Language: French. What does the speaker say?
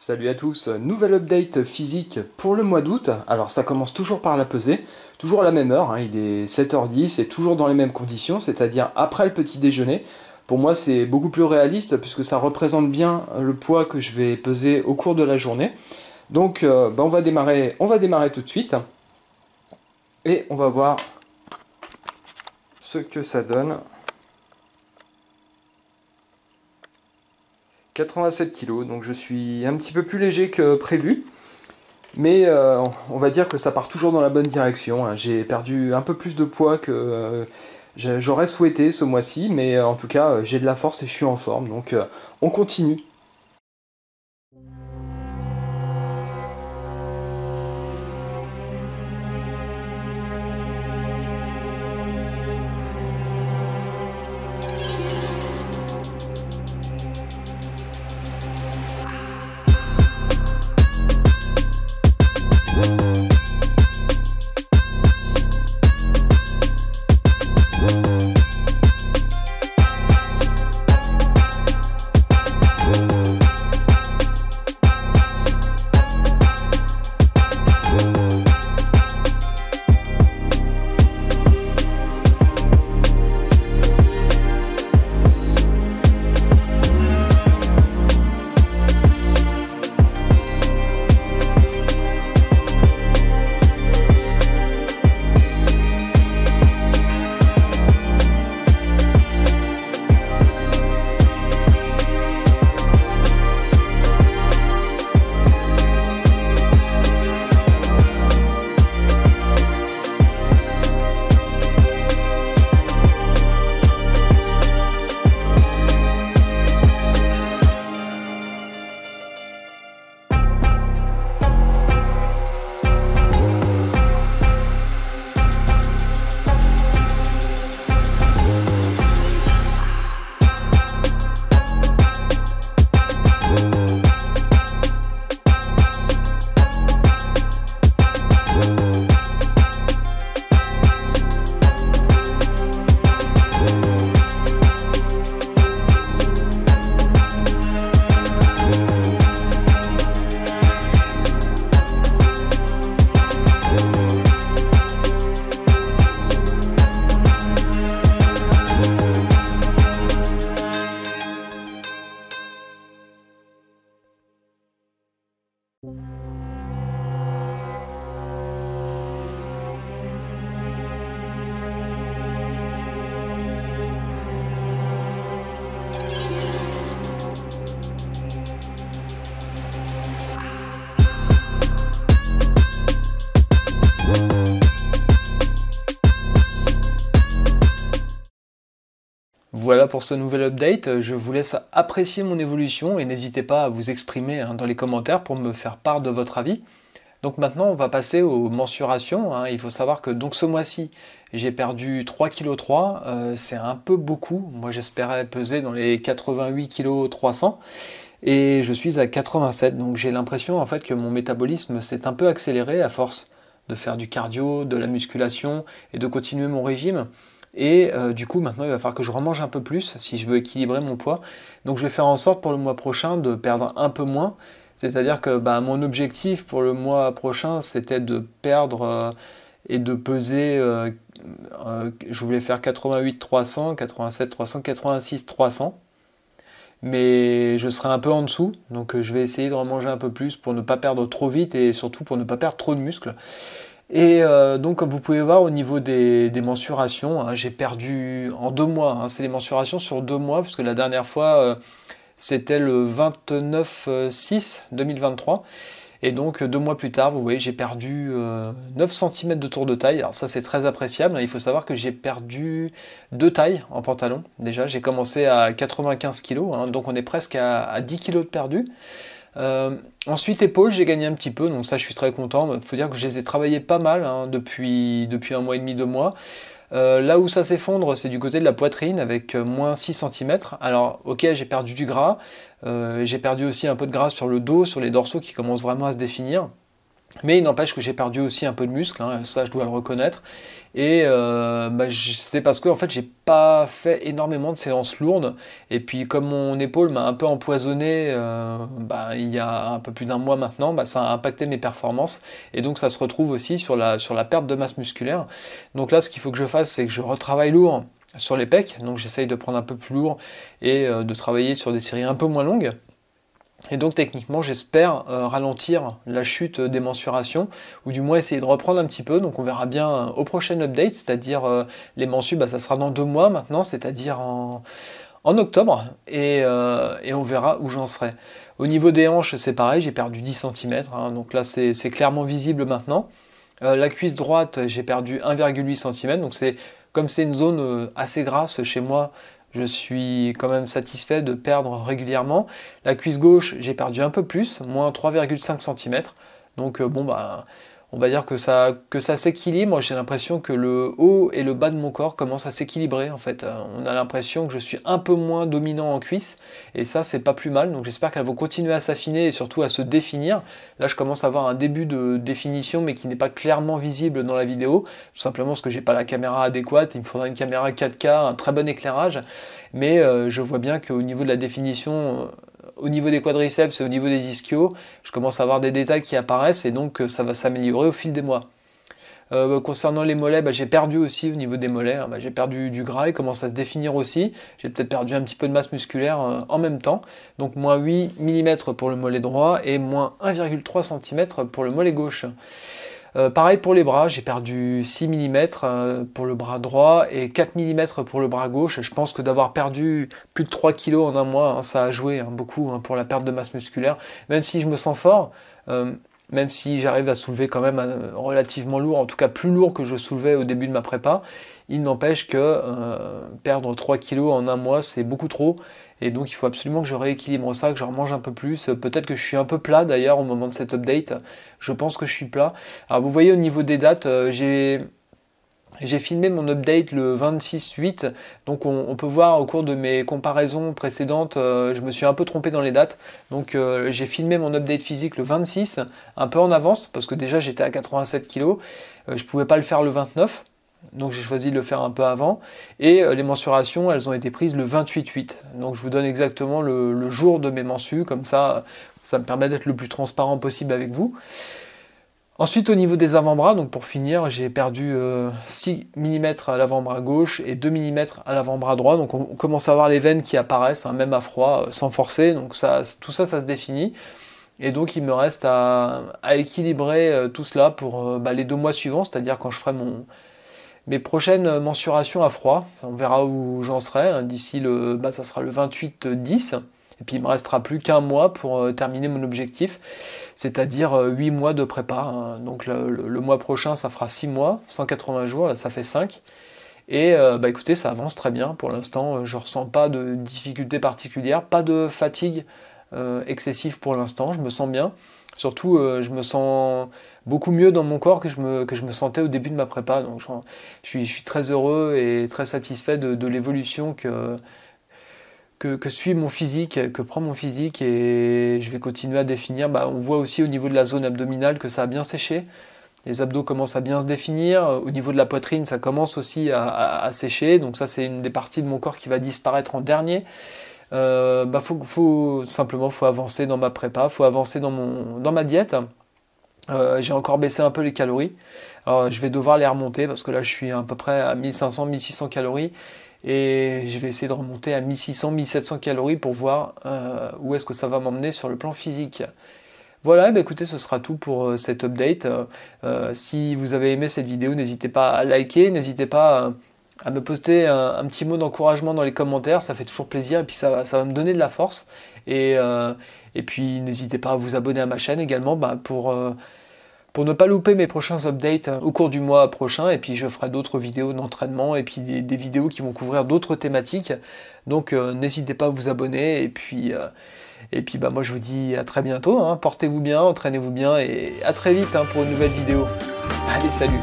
Salut à tous, nouvelle update physique pour le mois d'août. Alors ça commence toujours par la pesée, toujours à la même heure, hein, il est 7h10 et toujours dans les mêmes conditions, c'est-à-dire après le petit déjeuner. Pour moi c'est beaucoup plus réaliste puisque ça représente bien le poids que je vais peser au cours de la journée. Donc on va démarrer tout de suite et on va voir ce que ça donne. 87 kg, donc je suis un petit peu plus léger que prévu, mais on va dire que ça part toujours dans la bonne direction, hein. J'ai perdu un peu plus de poids que j'aurais souhaité ce mois-ci, mais en tout cas j'ai de la force et je suis en forme, donc on continue. Voilà pour ce nouvel update, je vous laisse apprécier mon évolution et n'hésitez pas à vous exprimer dans les commentaires pour me faire part de votre avis. Donc maintenant on va passer aux mensurations, hein. Il faut savoir que donc ce mois-ci j'ai perdu 3,3 kg, c'est un peu beaucoup, moi j'espérais peser dans les 88,3 kg et je suis à 87, donc j'ai l'impression en fait que mon métabolisme s'est un peu accéléré à force de faire du cardio, de la musculation et de continuer mon régime. Et du coup, maintenant, il va falloir que je remange un peu plus si je veux équilibrer mon poids. Donc, je vais faire en sorte pour le mois prochain de perdre un peu moins. C'est-à-dire que mon objectif pour le mois prochain, c'était de perdre et de peser. Je voulais faire 88 300, 87 300, 86 300. Mais je serai un peu en dessous. Donc, je vais essayer de remanger un peu plus pour ne pas perdre trop vite et surtout pour ne pas perdre trop de muscles. Et donc comme vous pouvez voir au niveau des mensurations, hein, j'ai perdu en 2 mois, hein, c'est les mensurations sur 2 mois, parce que la dernière fois c'était le 29/6 2023, et donc 2 mois plus tard, vous voyez, j'ai perdu 9 cm de tour de taille. Alors ça c'est très appréciable, hein. Il faut savoir que j'ai perdu 2 tailles en pantalon, déjà j'ai commencé à 95 kg, hein, donc on est presque à 10 kg de perdu. Ensuite épaules, j'ai gagné un petit peu, donc ça je suis très content. Il faut dire que je les ai travaillés pas mal, hein, depuis 1 mois et demi, 2 mois. Là où ça s'effondre, c'est du côté de la poitrine avec moins 6 cm. Alors ok, j'ai perdu du gras, j'ai perdu aussi un peu de gras sur le dos, sur les dorsaux qui commencent vraiment à se définir. Mais il n'empêche que j'ai perdu aussi un peu de muscle, hein, ça je dois le reconnaître. Et c'est parce que en fait j'ai pas fait énormément de séances lourdes. Et puis comme mon épaule m'a un peu empoisonné il y a un peu plus d'un mois maintenant, ça a impacté mes performances. Et donc ça se retrouve aussi sur la perte de masse musculaire. Donc là ce qu'il faut que je fasse, c'est que je retravaille lourd sur les pecs. Donc j'essaye de prendre un peu plus lourd et de travailler sur des séries un peu moins longues. Et donc techniquement j'espère ralentir la chute des mensurations, ou du moins essayer de reprendre un petit peu. Donc on verra bien au prochain update, c'est-à-dire les mensus, ça sera dans 2 mois maintenant, c'est-à-dire en octobre, et on verra où j'en serai. Au niveau des hanches c'est pareil, j'ai perdu 10 cm, donc là c'est clairement visible maintenant. La cuisse droite j'ai perdu 1,8 cm, donc comme c'est une zone assez grasse chez moi, je suis quand même satisfait de perdre régulièrement. La cuisse gauche, j'ai perdu un peu plus, moins 3,5 cm. Donc on va dire que ça s'équilibre. J'ai l'impression que le haut et le bas de mon corps commencent à s'équilibrer en fait. On a l'impression que je suis un peu moins dominant en cuisse, et ça c'est pas plus mal. Donc j'espère qu'elles vont continuer à s'affiner et surtout à se définir. Là je commence à avoir un début de définition, mais qui n'est pas clairement visible dans la vidéo, tout simplement parce que j'ai pas la caméra adéquate. Il me faudra une caméra 4K, un très bon éclairage, mais je vois bien qu'au niveau de la définition, au niveau des quadriceps et au niveau des ischios, je commence à avoir des détails qui apparaissent, et donc ça va s'améliorer au fil des mois. Concernant les mollets, j'ai perdu aussi au niveau des mollets, hein, j'ai perdu du gras, il commence à se définir aussi. J'ai peut-être perdu un petit peu de masse musculaire en même temps. Donc moins 8 mm pour le mollet droit et moins 1,3 cm pour le mollet gauche. Pareil pour les bras, j'ai perdu 6 mm pour le bras droit et 4 mm pour le bras gauche. Je pense que d'avoir perdu plus de 3 kg en un mois, hein, ça a joué beaucoup pour la perte de masse musculaire. Même si je me sens fort, même si j'arrive à soulever quand même relativement lourd, en tout cas plus lourd que je soulevais au début de ma prépa, il n'empêche que perdre 3 kg en un mois, c'est beaucoup trop. Et donc il faut absolument que je rééquilibre ça, que je remange un peu plus. Peut-être que je suis un peu plat d'ailleurs au moment de cet update. Je pense que je suis plat. Alors vous voyez au niveau des dates, j'ai filmé mon update le 26/8, donc on peut voir au cours de mes comparaisons précédentes, je me suis un peu trompé dans les dates. Donc j'ai filmé mon update physique le 26, un peu en avance, parce que déjà j'étais à 87 kg, je pouvais pas le faire le 29. Donc j'ai choisi de le faire un peu avant, et les mensurations elles ont été prises le 28/8. Donc je vous donne exactement le jour de mes mensus, comme ça me permet d'être le plus transparent possible avec vous. Ensuite au niveau des avant-bras, donc pour finir, j'ai perdu 6 mm à l'avant-bras gauche et 2 mm à l'avant-bras droit. Donc on commence à voir les veines qui apparaissent, hein, même à froid, sans forcer. Donc tout ça se définit. Et donc il me reste à équilibrer tout cela pour les 2 mois suivants, c'est-à-dire quand je ferai mes prochaines mensurations à froid. On verra où j'en serai, hein. D'ici ça sera le 28/10. Et puis il me restera plus qu'un mois pour terminer mon objectif, c'est-à-dire 8 mois de prépa, hein. Donc le mois prochain ça fera 6 mois, 180 jours, là ça fait 5. Et écoutez, ça avance très bien. Pour l'instant, je ressens pas de difficultés particulières, pas de fatigue excessive pour l'instant, je me sens bien. Surtout, je me sens beaucoup mieux dans mon corps que je me sentais au début de ma prépa. Donc je suis très heureux et très satisfait de l'évolution que suit mon physique, que prend mon physique, et je vais continuer à définir. On voit aussi au niveau de la zone abdominale que ça a bien séché. Les abdos commencent à bien se définir. Au niveau de la poitrine, ça commence aussi à sécher. Donc ça, c'est une des parties de mon corps qui va disparaître en dernier. Faut avancer dans ma prépa, faut avancer dans ma diète. J'ai encore baissé un peu les calories. Alors je vais devoir les remonter parce que là je suis à peu près à 1500-1600 calories, et je vais essayer de remonter à 1600-1700 calories pour voir où est-ce que ça va m'emmener sur le plan physique. Voilà, écoutez, ce sera tout pour cet update. Si vous avez aimé cette vidéo, n'hésitez pas à liker, n'hésitez pas à me poster un petit mot d'encouragement dans les commentaires, ça fait toujours plaisir, et puis ça va me donner de la force. Et puis n'hésitez pas à vous abonner à ma chaîne également pour ne pas louper mes prochains updates au cours du mois prochain. Et puis je ferai d'autres vidéos d'entraînement, et puis des vidéos qui vont couvrir d'autres thématiques. Donc n'hésitez pas à vous abonner, et puis moi je vous dis à très bientôt, hein. Portez-vous bien, entraînez-vous bien, et à très vite, hein, pour une nouvelle vidéo. Allez, salut!